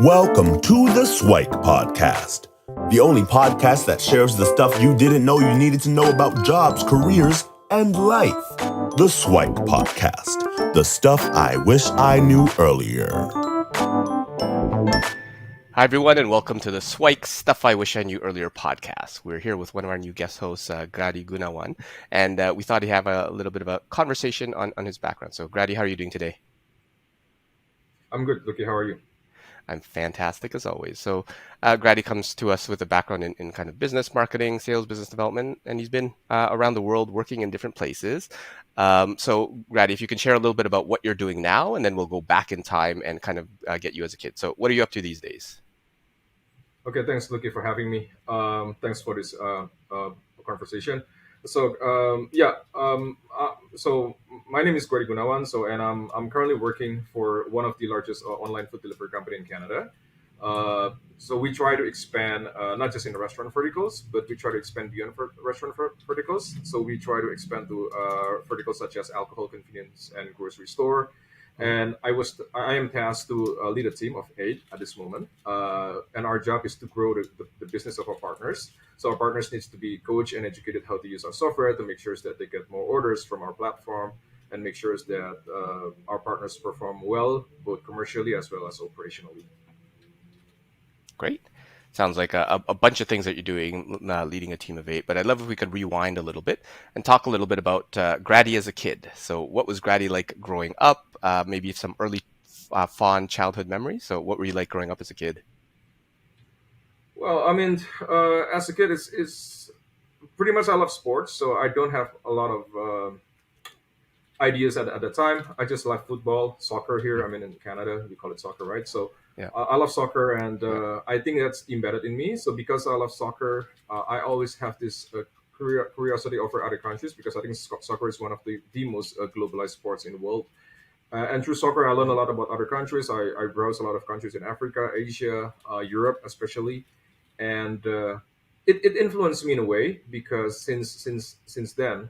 Welcome to the SIWIKE Podcast, the only podcast that shares the stuff you didn't know you needed to know about jobs, careers, and life. The SIWIKE Podcast, the stuff I wish I knew earlier. Hi, everyone, and welcome to the SIWIKE Stuff I Wish I Knew Earlier podcast. We're here with one of our new guest hosts, Gradi Gunawan, and we thought he'd have a little bit of a conversation on his background. So, Gradi, how are you doing today? I'm good, Lucky. How are you? I'm fantastic as always. So, Grady comes to us with a background in kind of business marketing, sales, business development, and he's been around the world working in different places. So, Grady, if you can share a little bit about what you're doing now, and then we'll go back in time and kind of get you as a kid. So, what are you up to these days? Okay, thanks, Lucky, for having me. Thanks for this conversation. So, so my name is Gradi Gunawan. And I'm currently working for one of the largest online food delivery company in Canada. So we try to expand not just in the restaurant verticals, but we try to expand beyond restaurant verticals. So we try to expand to verticals such as alcohol, convenience, and grocery store. And I am tasked to lead a team of 8 at this moment, and our job is to grow the business of our partners. So our partners needs to be coached and educated how to use our software to make sure that they get more orders from our platform, and make sure that our partners perform well both commercially as well as operationally. Great. Sounds like a bunch of things that you're doing, leading a team of 8. But I'd love if we could rewind a little bit and talk a little bit about Grady as a kid. So what was Grady like growing up? Maybe some early fond childhood memories. So what were you like growing up as a kid? Well, I mean, as a kid, it's pretty much I love sports, so I don't have a lot of ideas at the time. I just like football, soccer here. I mean, in Canada, we call it soccer, right? So Yeah. I love soccer, and I think that's embedded in me. So because I love soccer, I always have this curiosity over other countries, because I think soccer is one of the most globalized sports in the world. And through soccer, I learned a lot about other countries. I browse a lot of countries in Africa, Asia, Europe, especially, and it influenced me in a way, because since then.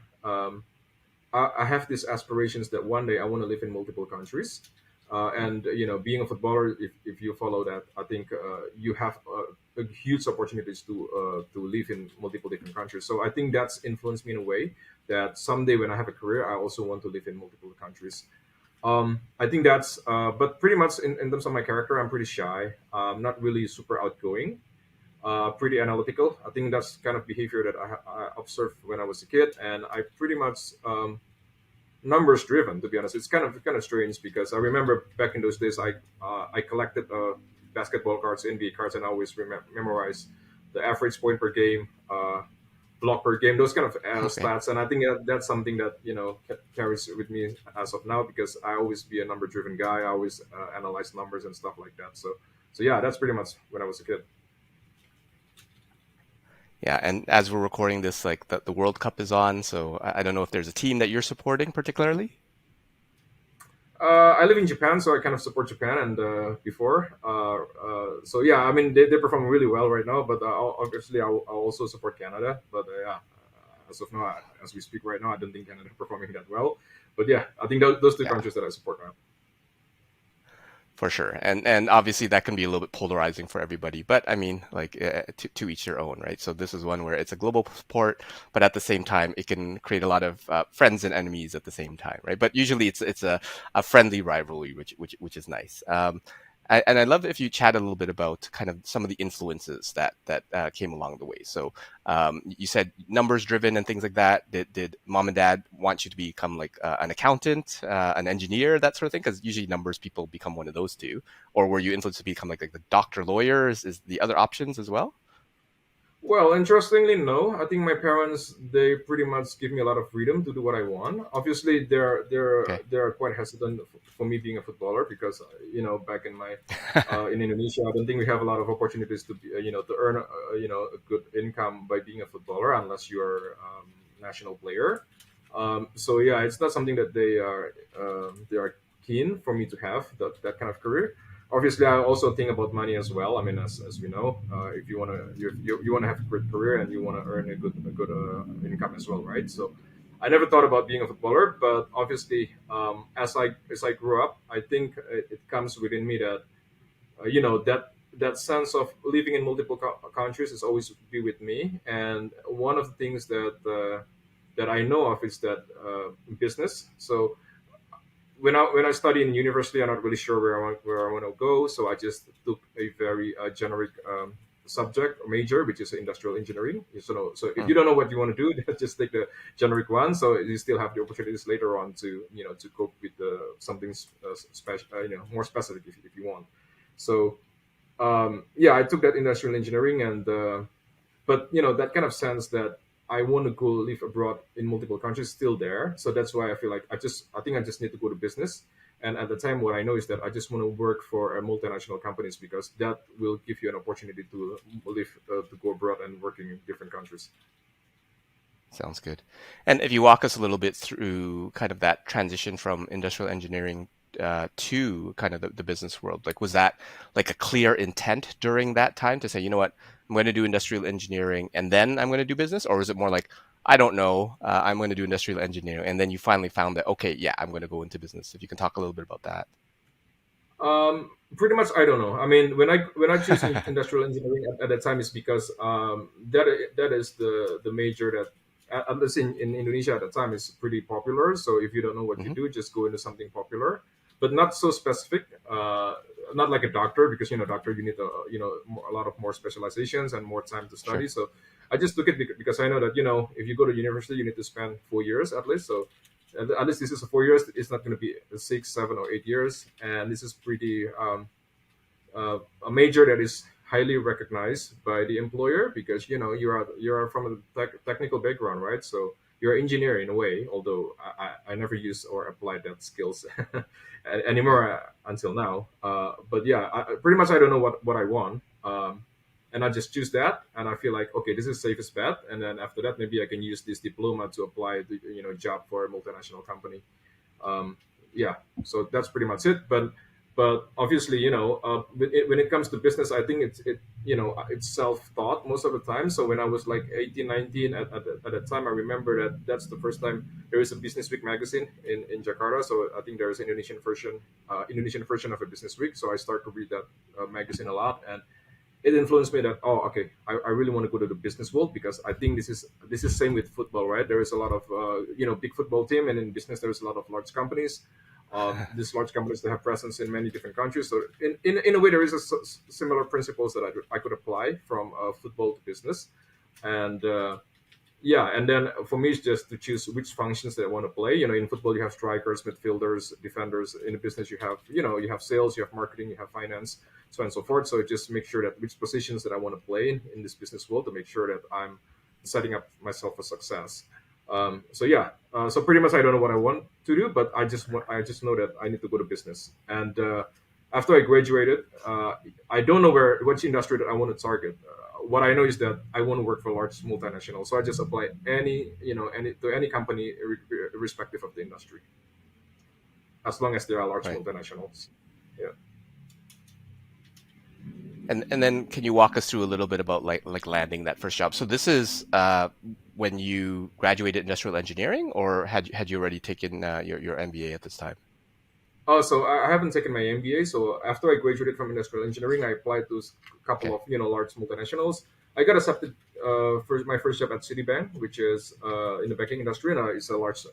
I have these aspirations that one day I want to live in multiple countries, and being a footballer, if you follow that, I think you have a huge opportunities to live in multiple different countries. So I think that's influenced me in a way that someday when I have a career, I also want to live in multiple countries. I think that's, but pretty much in terms of my character, I'm pretty shy. I'm not really super outgoing. Pretty analytical. I think that's kind of behavior that I observed when I was a kid, and I pretty much numbers driven. To be honest, it's kind of strange, because I remember back in those days, I collected basketball cards, NBA cards, and I always memorize the average point per game, block per game, those kind of stats. And I think that's something that carries with me as of now, because I always be a number driven guy. I always analyze numbers and stuff like that. So yeah, that's pretty much when I was a kid. Yeah, and as we're recording this, like the World Cup is on, so I don't know if there's a team that you're supporting particularly. I live in Japan, so I kind of support Japan. And before, so yeah, I mean they perform really well right now. But obviously, I'll also support Canada. But as of now, as we speak right now, I don't think Canada is performing that well. But yeah, I think those two countries that I support now. For sure. And obviously that can be a little bit polarizing for everybody, but I mean, like to each their own, right? So this is one where it's a global sport, but at the same time, it can create a lot of friends and enemies at the same time, right? But usually it's a friendly rivalry, which is nice. And I'd love if you chat a little bit about kind of some of the influences that came along the way. So you said numbers driven and things like that. Did mom and dad want you to become like an accountant, an engineer, that sort of thing? Because usually numbers people become one of those two. Or were you influenced to become like the doctor, lawyer? Is the other options as well? Well, interestingly, no. I think my parents, they pretty much give me a lot of freedom to do what I want. Obviously, Okay. they're quite hesitant for me being a footballer, because back in my in Indonesia, I don't think we have a lot of opportunities to be, to earn a good income by being a footballer, unless you are national player. So yeah, it's not something that they are keen for me to have that kind of career. Obviously, I also think about money as well. I mean, as we know, if you want to you want to have a great career, and you want to earn a good income as well, right? So I never thought about being a footballer, but obviously, as I grew up, I think it comes within me that that sense of living in multiple countries is always be with me. And one of the things that I know of is that business. So when I study in university, I'm not really sure where I want to go. So I just took a very generic subject or major, which is industrial engineering. So if you don't know what you want to do, just take the generic one. So you still have the opportunities later on to to cope with something special, more specific if you want. So yeah, I took that industrial engineering, and but that kind of sense that I want to go live abroad in multiple countries still there. So that's why I feel like I think I just need to go to business. And at the time, what I know is that I just want to work for multinational companies, because that will give you an opportunity to live, to go abroad and work in different countries. Sounds good. And if you walk us a little bit through kind of that transition from industrial engineering to kind of the business world, like was that like a clear intent during that time to say, you know what, I'm going to do industrial engineering and then I'm going to do business? Or is it more like, I don't know, I'm going to do industrial engineering, and then you finally found that, okay, yeah, I'm going to go into business? If you can talk a little bit about that. Pretty much, I don't know. I mean, when I choose industrial engineering at that time, is because that is the major that at least in Indonesia at the time is pretty popular. So if you don't know what you do, just go into something popular, but not so specific. Not like a doctor, because doctor, you need a lot of more specializations and more time to study. Sure. So I just took it because I know that if you go to university, you need to spend 4 years at least. So at least this is 4 years. It's not going to be 6, 7, or 8 years, and this is pretty a major that is highly recognized by the employer, because you are from a technical background, right? So you're an engineer in a way, although I never use or apply that skills anymore until now. But yeah, pretty much I don't know what I want. And I just choose that, and I feel like, okay, this is safest bet. And then after that, maybe I can use this diploma to apply the job for a multinational company. Yeah, so that's pretty much it. But obviously, when it comes to business, I think it's self-taught most of the time. So when I was like 18, 19 at that time, I remember that's the first time there is a Business Week magazine in Jakarta. So I think there is an Indonesian version of a Business Week. So I started to read that magazine a lot, and it influenced me that, oh, okay, I really want to go to the business world, because I think this is same with football, right? There is a lot of big football team, and in business there is a lot of large companies. These large companies that have presence in many different countries. So in a way, there is similar principles that I could apply from football to business, and yeah, and then for me, it's just to choose which functions that I want to play. In football, you have strikers, midfielders, defenders. In a business, you have sales, you have marketing, you have finance, so on and so forth. So just make sure that which positions that I want to play in this business world, to make sure that I'm setting up myself for success. So yeah, so pretty much I don't know what I want to do, but I just know that I need to go to business. And after I graduated, I don't know which industry that I want to target. What I know is that I want to work for large multinational. So I just apply any company, irrespective of the industry, as long as there are large Right. multinationals. Yeah. And then can you walk us through a little bit about like landing that first job? So this is when you graduated industrial engineering, or had you already taken your MBA at this time? Oh, so I haven't taken my MBA. So after I graduated from industrial engineering, I applied to a couple Okay. of large multinationals. I got accepted for my first job at Citibank, which is in the banking industry, and it's a large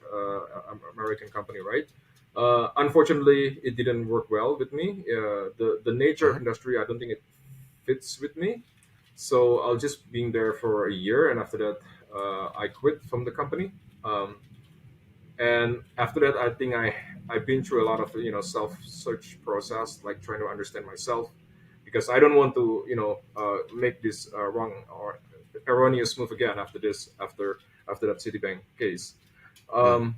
American company, right? Unfortunately, it didn't work well with me. The nature of Mhm. industry, I don't think it fits with me. So I'll just being there for a year, and after that, I quit from the company. Um, and after that, I think I've been through a lot of self search process, like trying to understand myself, because I don't want to make this wrong or erroneous move again after that Citibank case. Mm. um,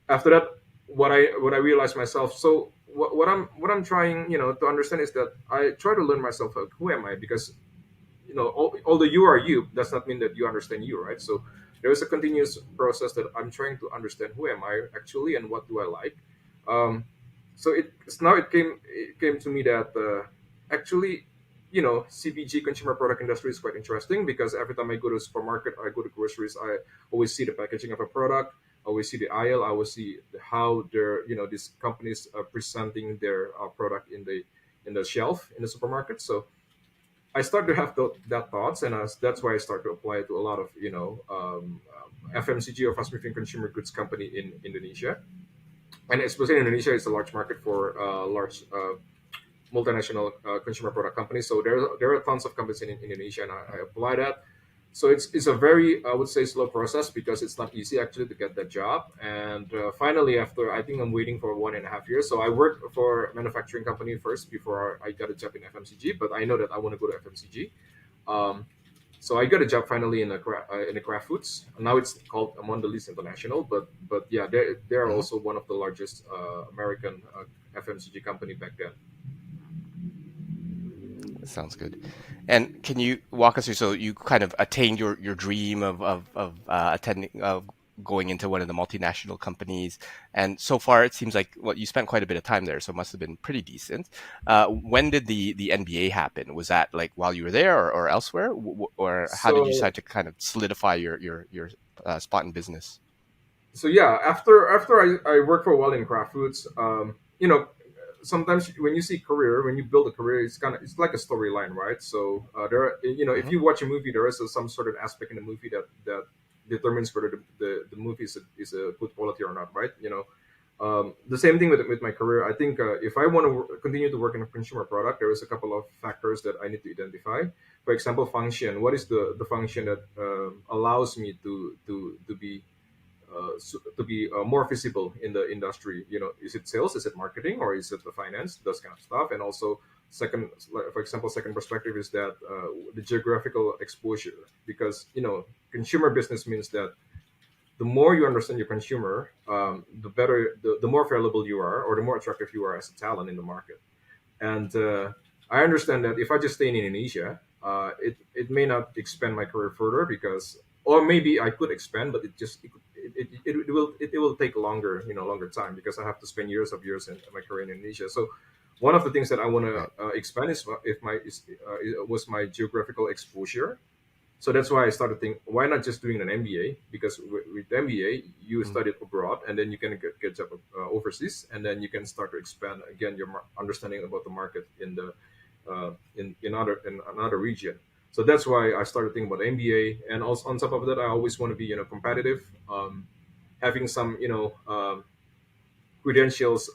After that, what I realized myself. So what I'm trying to understand is that I try to learn myself, who am I, because although you are you, does not mean that you understand you, right? So there is a continuous process that I'm trying to understand, who am I actually, and what do I like. um, so it came to me that actually, CPG, consumer product industry, is quite interesting, because every time I go to a supermarket, I go to groceries, I always see the packaging of a product, I always see the aisle, I always see how these companies are presenting their product the shelf in the supermarket. So I started to have that thoughts, and that's why I started to apply to a lot of FMCG or fast moving consumer goods company in Indonesia, and especially in Indonesia, it's a large market for large multinational consumer product companies. So there are tons of companies in Indonesia, and I apply that. So it's a very, I would say, slow process because it's not easy actually to get that job. And finally, after I think I'm waiting for 1.5 years. So I worked for a manufacturing company first before I got a job in FMCG. But I know that I want to go to FMCG. Um, so I got a job finally in the craft foods. Now it's called Mondelez International. But yeah, they're Mhm. also one of the largest American FMCG company back then. Sounds good. And can you walk us through? So you kind of attained your dream of attending of going into one of the multinational companies, and so far it seems like you spent quite a bit of time there, so it must have been pretty decent. When did the NBA happen? Was that like while you were there or elsewhere, or how did you So decide to kind of solidify your spot in business? so yeah, after I worked for a while in craft foods, sometimes when you see career, when you build a career, it's like a storyline, right? So there are, if Hmm. you watch a movie, there is some sort of aspect in the movie that determines whether the movie is a good quality or not, right? The same thing with my career. I think if I want to continue to work in a consumer product, there is a couple of factors that I need to identify. For example, function. What is the function that allows me to be more visible in the industry? Is it sales, is it marketing, or is it the finance, those kind of stuff? And also second, like, for example, second perspective is that the geographical exposure, because consumer business means that the more you understand your consumer, the better, the more valuable you are, or the more attractive you are as a talent in the market. And I understand that if I just stay in Indonesia, it may not expand my career further, because, or maybe I could expand, but it will take longer time, because I have to spend years in my career in Indonesia. So one of the things that I want to Right. expand is was my geographical exposure. So that's why I started thinking, why not just doing an MBA? Because with MBA, you Mm. study it abroad, and then you can get job overseas, and then you can start to expand again your understanding about the market in another region. So that's why I started thinking about MBA, and also on top of that, I always want to be competitive, having some credentials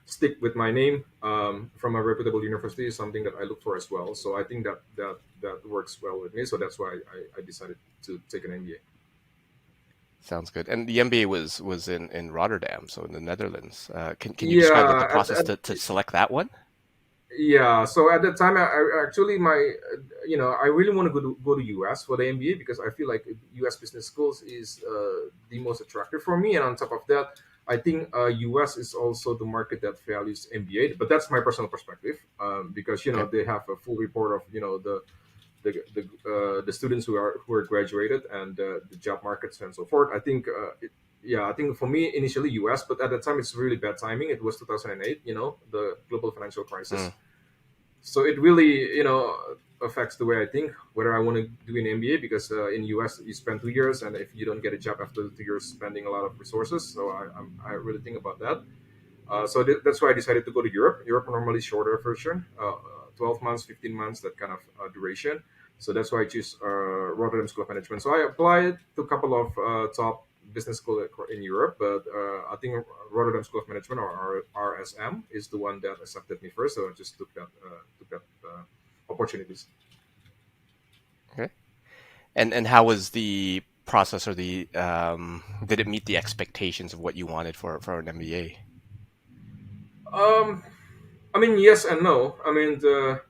stick with my name from a reputable university is something that I look for as well. So I think that works well with me. So that's why I decided to take an MBA. Sounds good. And the MBA was in Rotterdam, so in the Netherlands. Can you describe like the Yeah, process to select that one? yeah. So at that time, I actually I really want to go to US for the MBA, because I feel like US business schools is the most attractive for me. And on top of that, I think US is also the market that values MBA. But that's my personal perspective, because Okay. they have a full report of the students who are graduated, and the job markets and so forth. I think yeah, I think for me initially US, but at the time it's really bad timing. It was 2008, the global financial Mm. crisis. So it really affects the way I think whether I want to do an MBA, because in US you spend 2 years, and if you don't get a job after the 2 years, spending a lot of resources. So I really think about that. So that's why I decided to go to Europe. Europe normally shorter version, 12 months, 15 months, that kind of duration. So that's why I choose Rotterdam School of Management. So I applied to a couple of top business school in Europe, but I think Rotterdam School of Management, or RSM, is the one that accepted me first. So I just took that opportunities. Okay. And how was the process, or the did it meet the expectations of what you wanted for an MBA? Um, I mean, yes and no. I mean, the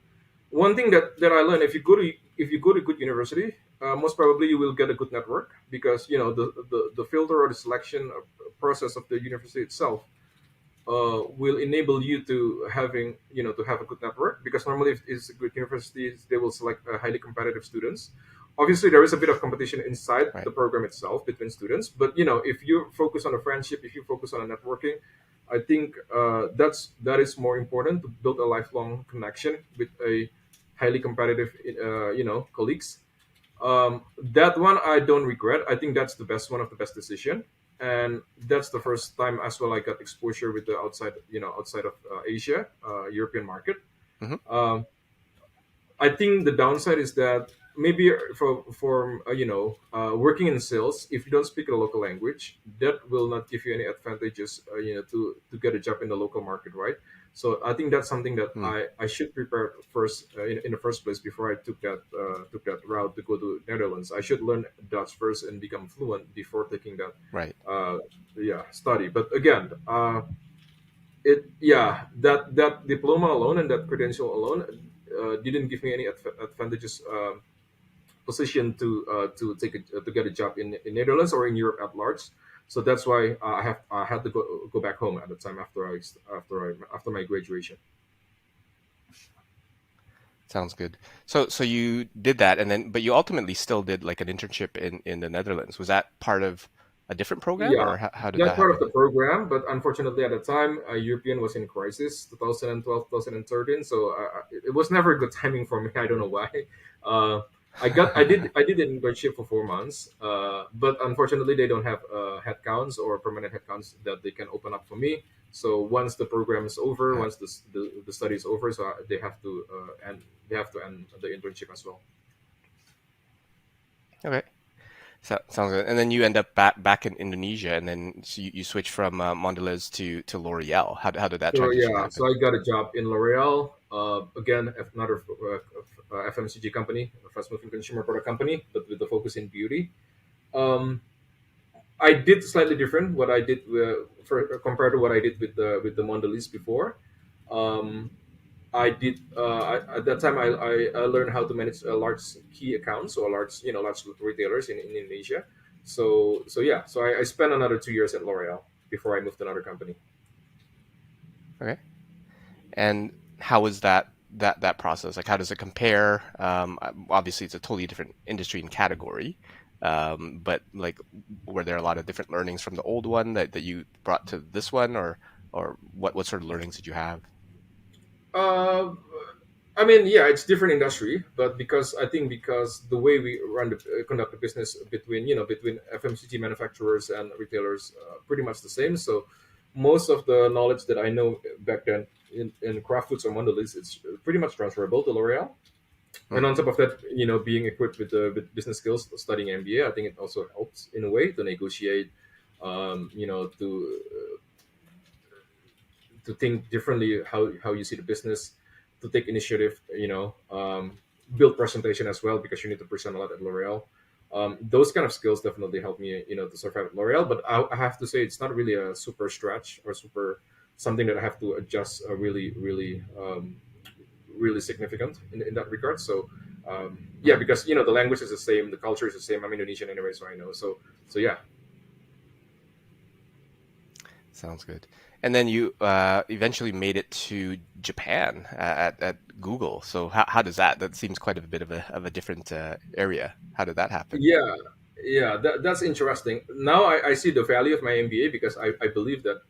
one thing that I learned, if you go to good university, most probably you will get a good network, because the filter or the selection process of the university itself will enable you to have a good network, because normally if it's a good universities, they will select highly competitive students. Obviously there is a bit of competition inside Right. the program itself between students, but if you focus on a friendship, if you focus on a networking, I think that is more important, to build a lifelong connection with a highly competitive colleagues. That one I don't regret. I think that's the best one of the best decision. and that's the first time as well I got exposure with the outside of Asia, European market. Hmm. Um, I think the downside is that maybe for working in sales, if you don't speak a local language, that will not give you any advantages, to get a job in the local market, right? So I think that's something that Mm, I should prepare first, in the first place, before I took that route to go to Netherlands. I should learn Dutch first and become fluent before taking that right. study. But again, that diploma alone and that credential alone didn't give me any advantages, position to get a job in Netherlands or in Europe at large. So that's why I had to go back home at the time after my graduation. Sounds good. So you did that, and then but you ultimately still did like an internship in the Netherlands. Was that part of a different program, Yeah, or how did that's that part of happen? the program, but unfortunately at the time, European was in crisis, 2012, 2013. So it was never a good timing for me. I don't know why. Uh, I did an internship for 4 months, but unfortunately they don't have headcounts or permanent headcounts that they can open up for me. So once the program is over, Uh, once the study is over, so they have to end the internship as well. okay, sounds good. And then you end up back in Indonesia, and then so you switch from Mondelez to L'Oreal. How did that So transition yeah, so happen? I got a job in L'Oreal. Again, another FMCG company, a fast-moving consumer product company, but with the focus in beauty. Um, I did slightly different what I did compared to what I did with the Mondelez before. Um, at that time I learned how to manage a large key accounts or large retailers in Indonesia. So I spent another 2 years at L'Oreal before I moved to another company. Okay. And how was that process? Like, how does it compare? Obviously, it's a totally different industry and category. But like, were there a lot of different learnings from the old one that you brought to this one, or what sort of learnings did you have? Uh, I mean, yeah, it's different industry, but because the way we conduct the business between FMCG manufacturers and retailers, pretty much the same. So most of the knowledge that I know back then in Kraft Foods or Mondelez, it's pretty much transferable to L'Oreal. Hmm? And on top of that, being equipped with business skills, studying MBA, I think it also helps in a way to negotiate, um, you know, to to think differently how you see the business, to take initiative, build presentation as well because you need to present a lot at L'Oreal. Those kind of skills definitely help me, to survive at L'Oreal. But I have to say it's not really a super stretch or super something that I have to adjust, really significant in that regard. So yeah, Hmm. because the language is the same, the culture is the same. I'm Indonesian anyway, so I know. So yeah. Sounds good. And then you eventually made it to Japan at Google. So how does that? That seems quite a bit of a different area. How did that happen? Yeah, yeah, that's interesting. Now I see the value of my MBA because I believe that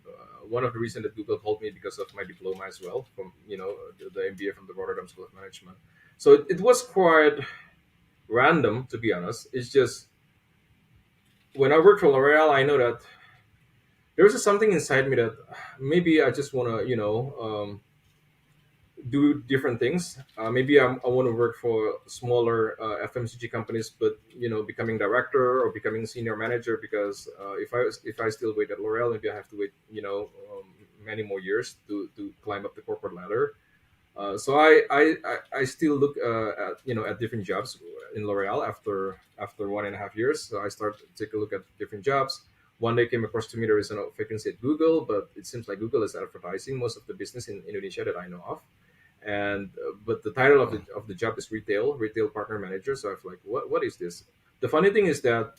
one of the reasons that Google called me because of my diploma as well from the MBA from the Rotterdam School of Management. So it was quite random, to be honest. It's just when I worked for L'Oreal, I know that there's just something inside me that maybe I just want to do different things. Maybe I want to work for smaller FMCG companies, but becoming director or becoming senior manager. Because if I still wait at L'Oreal, maybe I have to wait many more years to climb up the corporate ladder. So I still look at different jobs in L'Oreal after 1.5 years. So I start to take a look at different jobs. One day came across to me there is a vacancy at Google, but it seems like Google is advertising most of the business in Indonesia that I know of, and but the title of Hmm. the job is retail partner manager. So I was like, what is this? The funny thing is that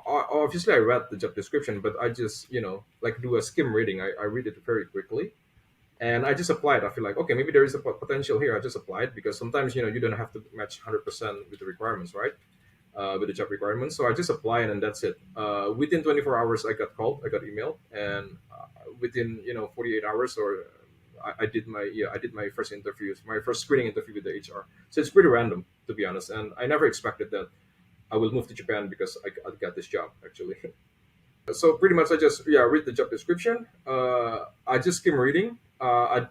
obviously I read the job description, but I just like do a skim reading. I read it very quickly and I just applied. I feel like, okay, maybe there is a potential here. I just applied because sometimes you don't have to match 100% with the requirements, right? With the job requirements. So I just applied and that's it. Within 24 hours, I got called, I got emailed, and within 48 hours or I did my first interviews, my first screening interview with the HR. So it's pretty random, to be honest, and I never expected that I will move to Japan because I got this job actually. So pretty much I just read the job description. I just skim reading. And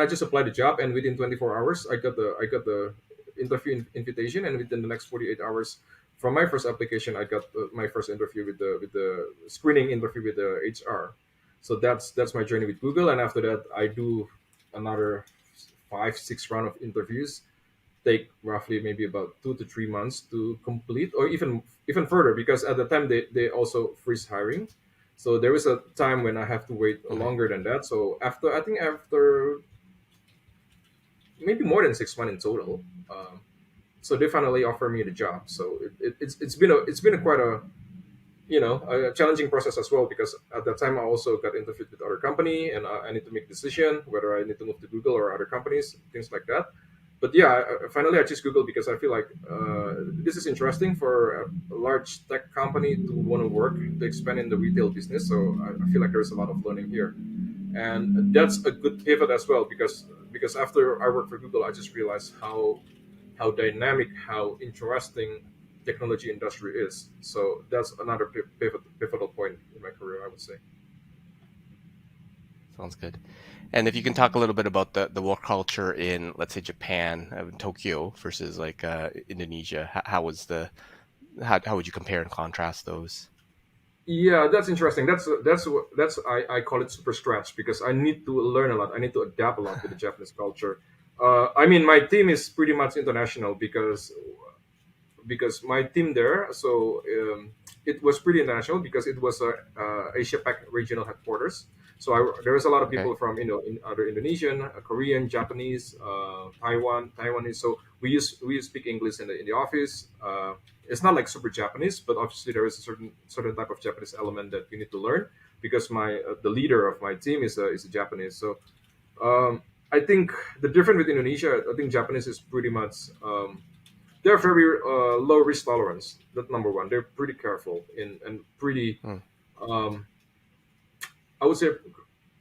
I just applied the job, and within 24 hours, I got the interview invitation, and within the next 48 hours from my first application, I got my first interview with the screening interview with the HR. So that's my journey with Google, and after that, I do another 5 6 round of interviews. Take roughly maybe about 2 to 3 months to complete, or even further, because at the time they also freeze hiring. So there is a time when I have to wait Okay. longer than that. So after maybe more than 6 months in total, so they finally offer me the job. So it's been a quite a challenging process as well, because at that time I also got interviewed with other company, and I need to make decision whether I need to move to Google or other companies, things like that. But yeah, finally I choose Google because I feel like this is interesting for a large tech company to want to work to expand in the retail business. So I feel like there's a lot of learning here, and that's a good pivot as well, because after I worked for Google, I just realized how dynamic, how interesting technology industry is. So that's another pivotal point in my career, I would say. Sounds good. And if you can talk a little bit about the work culture in, let's say, Japan, Tokyo versus like Indonesia, how would you compare and contrast those? Yeah, that's interesting. That's I call it super stretch, because I need to learn a lot. I need to adapt a lot with the Japanese culture. I mean, my team is pretty much international, because my team there, so it was pretty international, because it was a Asia Pac regional headquarters. So there was a lot of Okay. people from in other Indonesian, Korean, Japanese, Taiwanese. So we use speak English in the office. It's not like super Japanese, but obviously there is a certain type of Japanese element that you need to learn, because my the leader of my team is a Japanese. So I think the difference with Indonesia, I think Japanese is pretty much they're very low risk tolerance. That's number one. They're pretty careful and pretty, Hmm. um, I would say,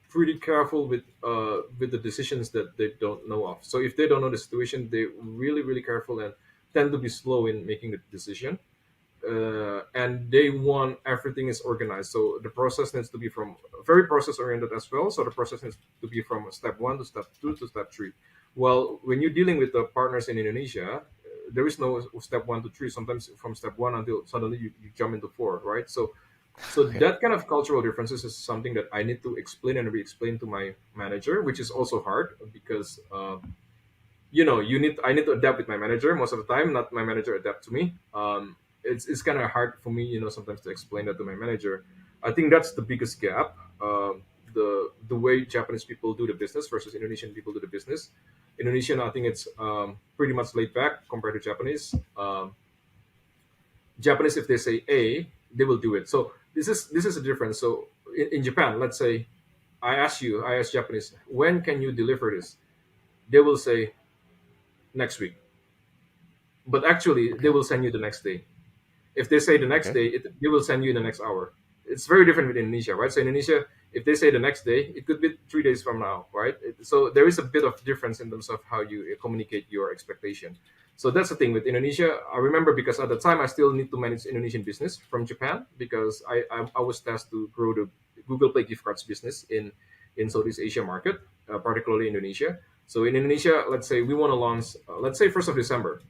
pretty careful with the decisions that they don't know of. So if they don't know the situation, they really careful and tend to be slow in making the decision. And they want everything is organized. So the process needs to be from very process oriented as well. So the process needs to be from step one to step two to step three. Well, when you're dealing with the partners in Indonesia, there is no step one to three. Sometimes from step one until suddenly you jump into four, right? So Okay. that kind of cultural differences is something that I need to explain and re-explain to my manager, which is also hard, because I need to adapt with my manager most of the time, not my manager adapt to me. It's kind of hard for me, sometimes to explain that to my manager. I think that's the biggest gap. The way Japanese people do the business versus Indonesian people do the business. Indonesian, I think it's pretty much laid back compared to Japanese. Japanese, if they say A, they will do it. So this is a difference. So in Japan, let's say I ask Japanese, when can you deliver this? They will say next week, but actually they Okay. will send you the next day. If they say the next Okay. day, they will send you in the next hour. It's very different with Indonesia, right? So Indonesia, if they say the next day, it could be 3 days from now, right? So there is a bit of difference in terms of how you communicate your expectation. So that's the thing with Indonesia. I remember, because at the time I still need to manage Indonesian business from Japan, because I was tasked to grow the Google Play gift cards business in Southeast Asia market, particularly Indonesia. So in Indonesia, let's say we want to launch, let's say 1st of December,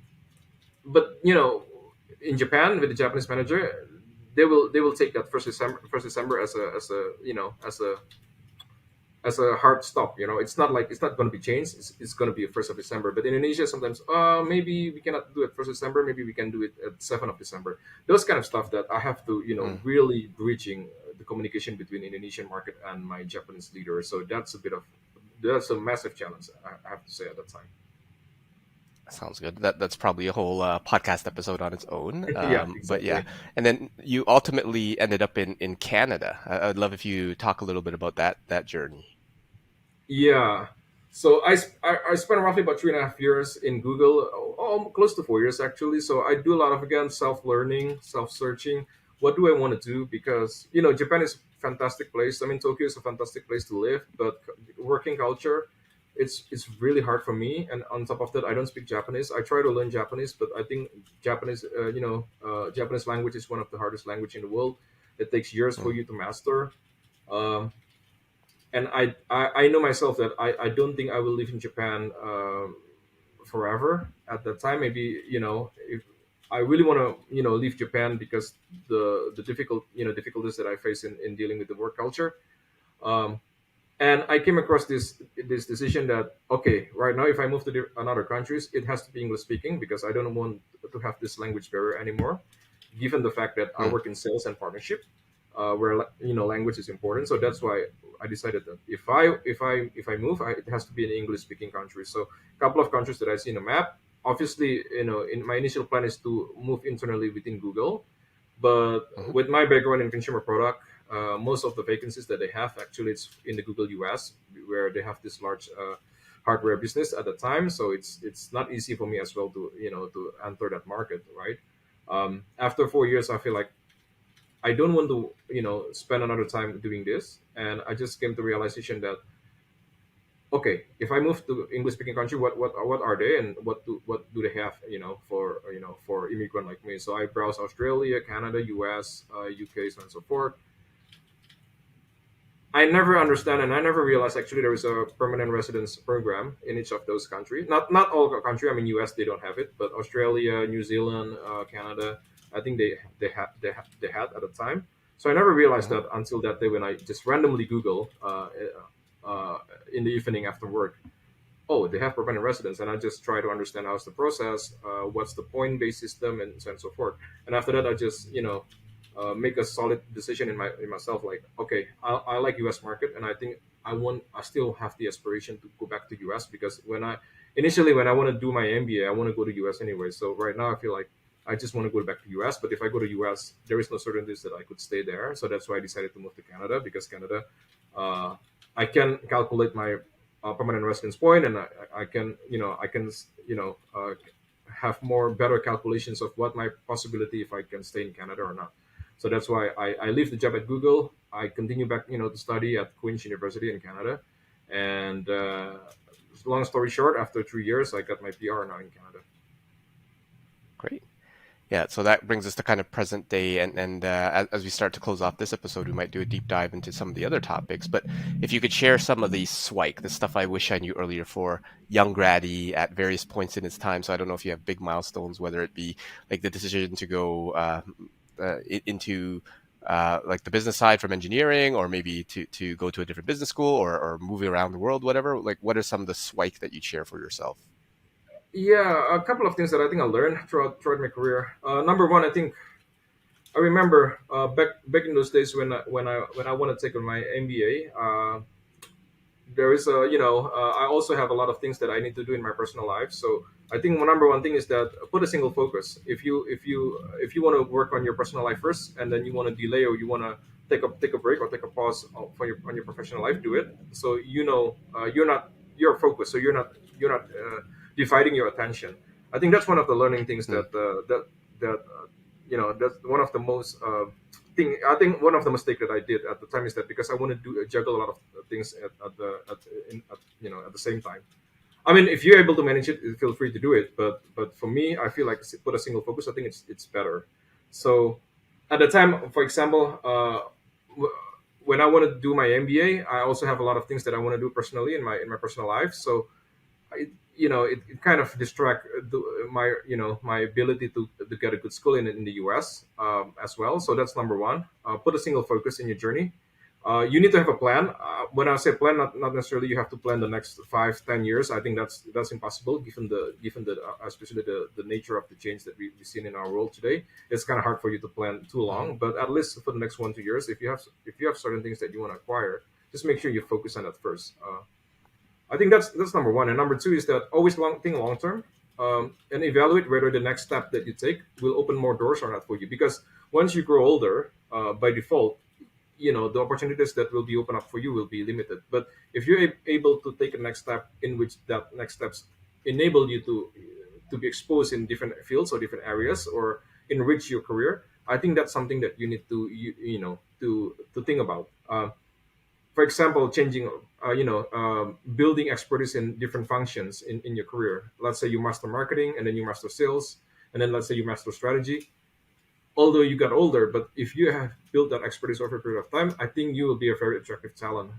but in Japan with the Japanese manager, they will take that first December as a hard stop. It's not like it's not going to be changed. It's going to be 1st of December. But in Indonesia, sometimes maybe we cannot do it 1st December. Maybe we can do it at 7th of December. Those kind of stuff that I have to Hmm. really bridging the communication between Indonesian market and my Japanese leader. So that's a massive challenge, I have to say, at that time. Sounds good. That's probably a whole podcast episode on its own. Yeah, But yeah, exactly. and then you ultimately ended up in Canada. I'd love if you talk a little bit about that journey. Yeah. So I spent roughly about 3.5 years in Google, close to 4 years actually. So I do a lot of, again, self learning, self searching. What do I want to do? Because Japan is a fantastic place. I mean, Tokyo is a fantastic place to live, but working culture, it's really hard for me. And on top of that, I don't speak Japanese. I try to learn Japanese, but I think Japanese language is one of the hardest language in the world. It takes years for you to master. Um, and I know myself that I don't think I will live in Japan forever at that time. Maybe, if I really want to, leave Japan because the difficulties that I face in dealing with the work culture. Um, and I came across this decision that, okay, right now if I move to another countries, it has to be English speaking because I don't want to have this language barrier anymore, given the fact that I Mm. work in sales and partnership, where language is important. So that's why I decided that if I move, it has to be an English speaking country. So a couple of countries that I see in the map. Obviously, in my initial plan is to move internally within Google, but Mhm. with my background in consumer product, most of the vacancies that they have actually it's in the Google US, where they have this large hardware business at the time. So it's not easy for me as well to to enter that market, right? After 4 years, I feel like I don't want to spend another time doing this, and I just came to realization that okay, if I move to English speaking country, what are they and what do they have for immigrant like me? So I browse Australia, Canada, US, UK, so on and so forth. I never understand and I never realized actually there is a permanent residence program in each of those countries. Not all country. I mean, US they don't have it, but Australia, New Zealand, Canada, I think they had at the time. So I never realized Mhm. that until that day when I just randomly Google in the evening after work. Oh, they have permanent residence, and I just try to understand how's the process, what's the point-based system, and so on and so forth. And after that, I just make a solid decision in myself. Like, okay, I like U.S. market, and I think I still have the aspiration to go back to U.S. because when I want to do my MBA, I want to go to U.S. anyway. So right now, I feel like I just want to go back to U.S. But if I go to U.S., there is no certainties that I could stay there. So that's why I decided to move to Canada because Canada, uh, I can calculate my permanent residence point, and I can have more better calculations of what my possibility if I can stay in Canada or not. So that's why I leave the job at Google. I continue back, to study at Queen's University in Canada. And long story short, after 3 years, I got my PR now in Canada. Great. Yeah, so that brings us to kind of present day, and as we start to close off this episode, we might do a deep dive into some of the other topics. But if you could share some of the SWIKE, the stuff I wish I knew earlier for young Grady at various points in its time. So I don't know if you have big milestones, whether it be like the decision to go into like the business side from engineering, or maybe to go to a different business school, or moving around the world, whatever. Like, what are some of the SWIKE that you'd share for yourself? Yeah, a couple of things that I think I learned throughout my career. Number one, I think I remember back in those days when I want to take on my MBA. There is I also have a lot of things that I need to do in my personal life. So I think number one thing is that put a single focus. If you want to work on your personal life first, and then you want to delay or you want to take a break or take a pause for your professional life, do it. So you're focused. So you're not dividing your attention. I think that's one of the learning things Hmm. that that's one of the most thing. I think one of the mistake that I did at the time is that because I want to juggle a lot of things at the same time. I mean, if you're able to manage it, feel free to do it. But for me, I feel like put a single focus. I think it's better. So at the time, for example, when I want to do my MBA, I also have a lot of things that I want to do personally in my personal life. So it kind of distract my ability to get a good school in the US as well. So that's number one. Put a single focus in your journey. You need to have a plan. When I say plan, not necessarily you have to plan the next 5-10 years. I think that's impossible given the especially the nature of the change that we've seen in our world today. It's kind of hard for you to plan too Hmm. long. But at least for the next 1-2 years, if you have certain things that you want to acquire, just make sure you focus on it first. I think that's number one, and number two is that always think long term, and evaluate whether the next step that you take will open more doors or not for you. Because once you grow older, by default, the opportunities that will be open up for you will be limited. But if you're able to take a next step in which that next steps enable you to be exposed in different fields or different areas or enrich your career, I think that's something that you need to think about. For example, changing, building expertise in different functions in your career. Let's say you master marketing, and then you master sales, and then let's say you master strategy. although you got older, but if you have built that expertise over a period of time, I think you will be a very attractive talent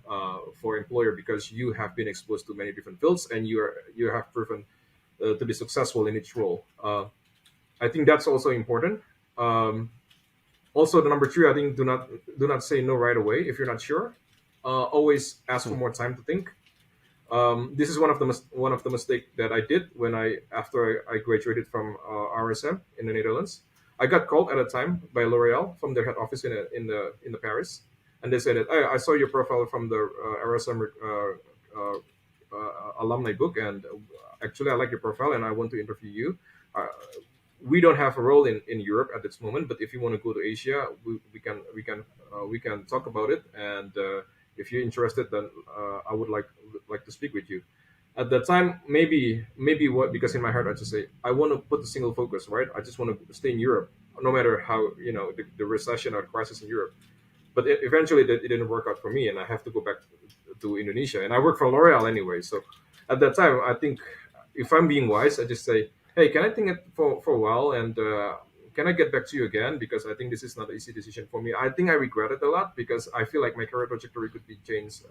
for employer because you have been exposed to many different fields and you have proven to be successful in each role. I think that's also important. Um, Also, the number three, I think do not say no right away if you're not sure. Always ask for Hmm. more time to think. This is one of the mistake that I did when after I graduated from RSM in the Netherlands. I got called at a time by L'Oreal from their head office in the Paris, and they said that I saw your profile from the RSM alumni book, and actually I like your profile, and I want to interview you. Uh, we don't have a role in Europe at this moment, but if you want to go to Asia, we can talk about it. And if you're interested, then I would like to speak with you. At that time, maybe what because in my heart I just say I want to put the single focus, right? I just want to stay in Europe, no matter how the recession or the crisis in Europe. But eventually, it didn't work out for me, and I have to go back to Indonesia. And I work for L'Oreal anyway, so at that time, I think if I'm being wise, I just say, "Hey, can I think it for a while, and can I get back to you again? Because I think this is not an easy decision for me. I think I regret it a lot because I feel like my career trajectory could be changed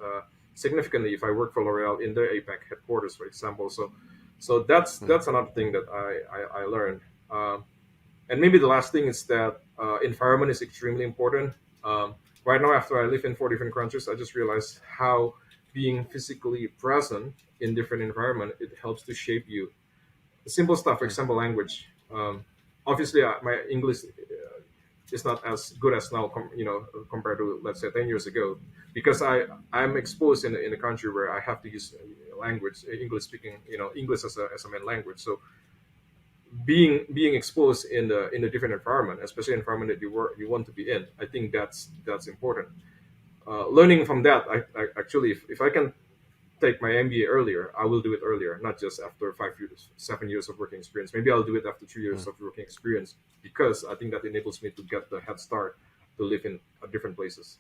significantly if I work for L'Oreal in their APAC headquarters, for example. So that's Hmm. that's another thing that I learned. And maybe the last thing is that environment is extremely important. Right now, after I live in four different countries, I just realized how being physically present in different environment, it helps to shape you. Simple stuff, for Hmm. example, language. Obviously, my English is not as good as now, compared to, let's say, 10 years ago, because I'm exposed in a country where I have to use language, English speaking, English as a main language. So being exposed in a different environment, especially environment that you want to be in, I think that's important. Learning from that, I actually, if I can take my MBA earlier, I will do it earlier, not just after 5 years, 7 years of working experience. Maybe I'll do it after 3 years Hmm. of working experience because I think that enables me to get the head start to live in different places.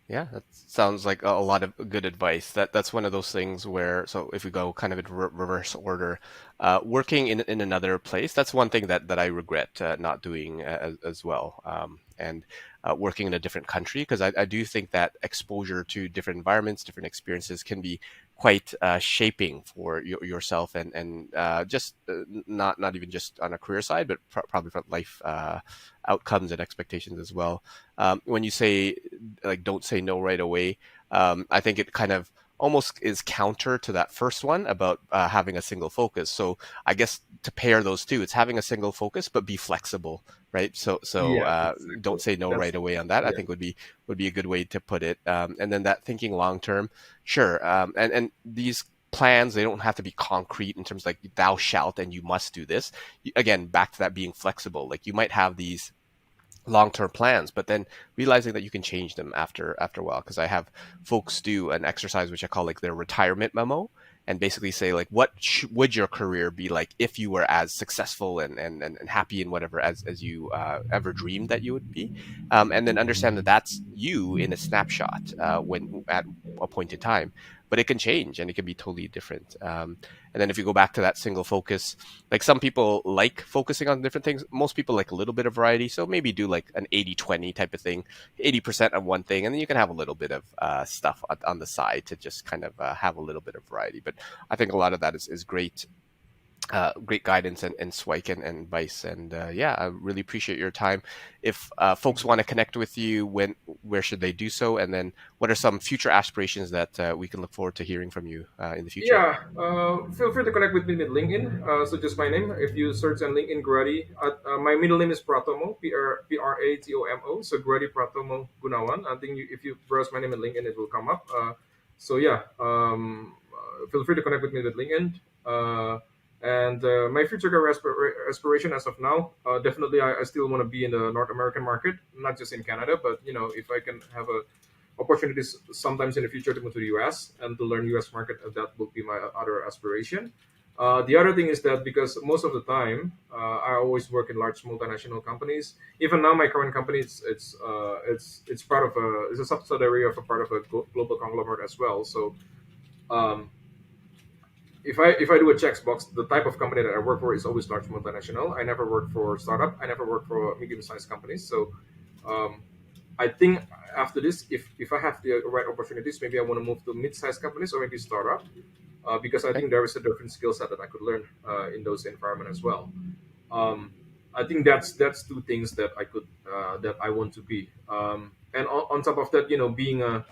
Yeah, that sounds like a lot of good advice. That's one of those things where, so if we go kind of in reverse order, working in another place, that's one thing that I regret not doing as well. And working in a different country, because I do think that exposure to different environments, different experiences can be quite shaping for yourself and just not even just on a career side, but probably for life outcomes and expectations as well. When you say like don't say no right away, I think it kind of almost is counter to that first one about having a single focus. So I guess to pair those two, it's having a single focus but be flexible, right? So Yeah, exactly. don't say no That's right away on that. I Yeah. think would be a good way to put it. And then that thinking long term, sure. And these plans, they don't have to be concrete in terms like thou shalt and you must do this. Again, back to that being flexible. Like you might have these long-term plans, but then realizing that you can change them after a while. Because I have folks do an exercise which I call like their retirement memo, and basically say like, what would your career be like if you were as successful and happy and whatever as you ever dreamed that you would be, and then understand that that's you in a snapshot when at a point in time. But it can change and it can be totally different. And then if you go back to that single focus, like some people like focusing on different things. Most people like a little bit of variety. So maybe do like an 80-20 type of thing, 80% on one thing. And then you can have a little bit of stuff on the side to just kind of have a little bit of variety. But I think a lot of that is great great guidance and SWIKE and advice. And yeah, I really appreciate your time. If folks want to connect with you, where should they do so? And then what are some future aspirations that we can look forward to hearing from you in the future? Yeah, feel free to connect with me with LinkedIn. So just my name. If you search on LinkedIn, Gradi. My middle name is Pratomo, Pratomo. So Gradi Pratomo Gunawan. I think if you browse my name in LinkedIn, it will come up. So yeah, feel free to connect with me with LinkedIn. And my future career aspiration as of now, definitely I still want to be in the North American market, not just in Canada, but if I can have a opportunities sometimes in the future to move to the US and to learn US market. That would be my other aspiration. The other thing is that because most of the time I always work in large multinational companies. Even now, my current company it's part of it's a subsidiary of a part of a global conglomerate as well. So um, if I do a checkbox, the type of company that I work for is always large multinational. I never work for startup. I never work for medium-sized companies. So um, I think after this, if I have the right opportunities, maybe I want to move to mid-sized companies or maybe startup, because I Okay. think there is a different skill set that I could learn in those environments as well. Um, I think that's two things that I could that I want to be. And on top of that, being a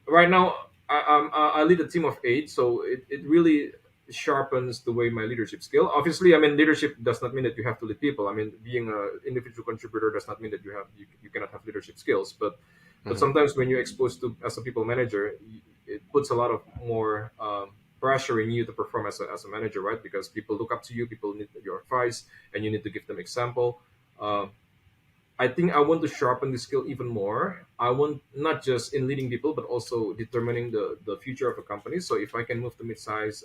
right now I lead a team of 8, so it really sharpens the way my leadership skill. Obviously, I mean, leadership does not mean that you have to lead people. I mean, being an individual contributor does not mean that you cannot have leadership skills. But Hmm. sometimes when you're exposed to as a people manager, it puts a lot of more pressure in you to perform as a manager, right? Because people look up to you, people need your advice, and you need to give them example. Um, I think I want to sharpen the skill even more. I want not just in leading people, but also determining the future of a company. So if I can move to mid-size,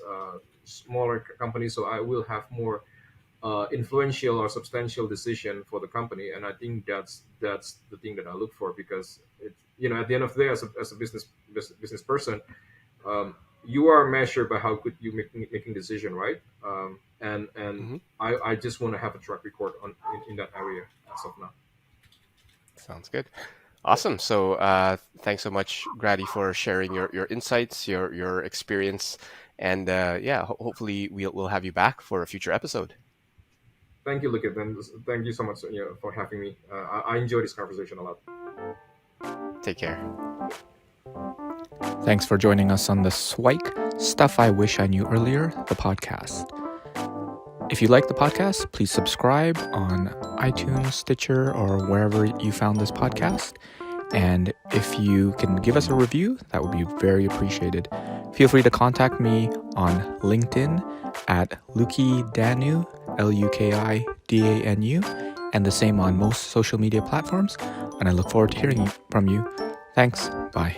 smaller companies, so I will have more influential or substantial decision for the company. And I think that's the thing that I look for, because at the end of the day, as a business person, um, you are measured by how good you making decision, right? And Hmm. I just want to have a track record in that area as of now. Sounds good. Awesome. So thanks so much, Grady, for sharing your insights, your experience, and yeah, hopefully we'll have you back for a future episode. Thank you, Luke. And thank you so much for having me. I enjoy this conversation a lot. Take care. Thanks for joining us on the SWIKE Stuff I Wish I Knew Earlier, the podcast. If you like the podcast, please subscribe on iTunes, Stitcher, or wherever you found this podcast. And if you can give us a review, that would be very appreciated. Feel free to contact me on LinkedIn at Lukidanu, Lukidanu, and the same on most social media platforms. And I look forward to hearing from you. Thanks. Bye.